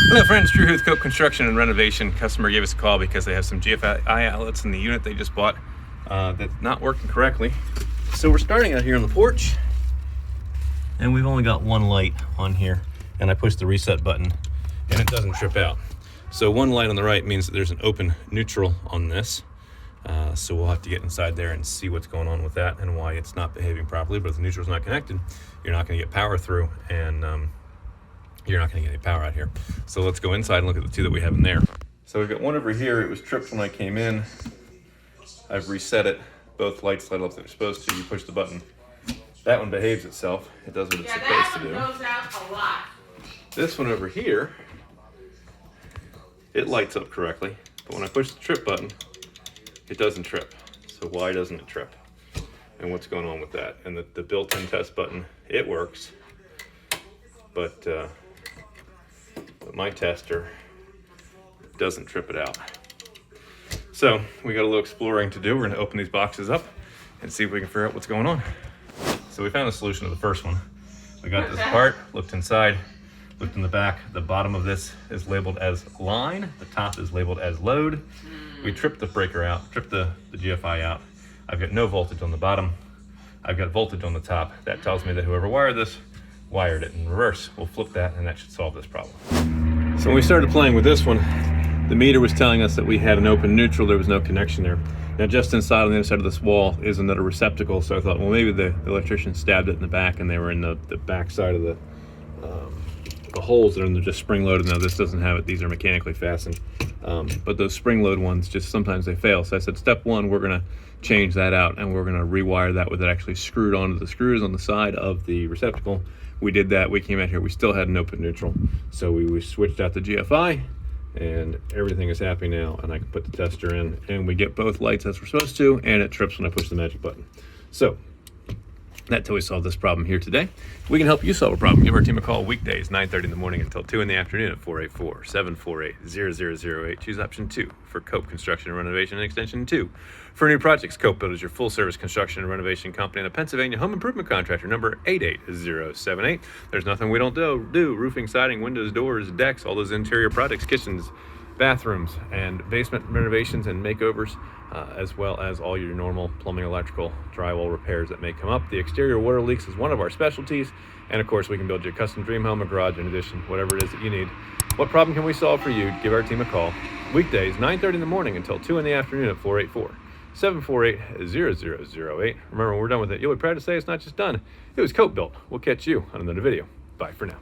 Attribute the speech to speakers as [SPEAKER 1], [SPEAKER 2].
[SPEAKER 1] Hello friends, Drew with 𝗗𝘁'𝘀 Construction and Renovation. Customer gave us a call because they have some GFI outlets in the unit they just bought that's not working correctly. So we're starting out here on the porch, and we've only got one light on here, and I pushed the reset button and it doesn't trip out. So one light on the right means that there's an open neutral on this. So we'll have to get inside there and see what's going on with that and why it's not behaving properly. But if the neutral's not connected, you're not going to get power through, and you're not going to get any power out here. So let's go inside and look at the two that we have in there. So we've got one over here. It was tripped when I came in. I've reset it. Both lights light up that they're supposed to. You push the button. That one behaves itself. It does what it's supposed to do.
[SPEAKER 2] Goes out a lot.
[SPEAKER 1] This one over here, it lights up correctly. But when I push the trip button, it doesn't trip. So why doesn't it trip? And what's going on with that? And the built-in test button, it works. But my tester doesn't trip it out. So we got a little exploring to do. We're gonna open these boxes up and see if we can figure out what's going on. So we found a solution to the first one. We got this apart, looked inside, looked in the back. The bottom of this is labeled as line. The top is labeled as load. We tripped the breaker out, tripped the GFI out. I've got no voltage on the bottom. I've got voltage on the top. That tells me that whoever wired this wired it in reverse. We'll flip that and that should solve this problem. So when we started playing with this one, the meter was telling us that we had an open neutral. There was no connection there. Now just inside on the other side of this wall is another receptacle. So I thought, well, maybe the electrician stabbed it in the back and they were in the back side of the holes that are just spring loaded. Now this doesn't have it. These are mechanically fastened. But those spring load ones, just sometimes they fail. So I said, step one, we're gonna change that out and we're gonna rewire that with it actually screwed onto the screws on the side of the receptacle. We did that. We came out here, we still had an open neutral. So we switched out the GFI and everything is happy now, and I can put the tester in and we get both lights as we're supposed to, and it trips when I push the magic button. So that's how we solve this problem here today. We can help you solve a problem. Give our team a call weekdays, 9:30 in the morning until 2 in the afternoon at 484-748-0008. Choose option 2 for 𝗗𝘁'𝘀 Construction and Renovation, and extension 2 for new projects. 𝗗𝘁'𝘀 is your full service construction and renovation company and a Pennsylvania home improvement contractor, number 88078. There's nothing we don't do. Roofing, siding, windows, doors, decks, all those interior projects, kitchens, bathrooms, and basement renovations and makeovers, as well as all your normal plumbing, electrical, drywall repairs that may come up. The exterior water leaks is one of our specialties, and of course we can build you a custom dream home, a garage, an addition, whatever it is that you need. What problem can we solve for you? Give our team a call weekdays, 9:30 in the morning until 2 in the afternoon at 484-748-0008. Remember, when we're done with it, you'll be proud to say it's not just done, it was 𝗗𝘁'𝘀 built. We'll catch you on another video. Bye for now.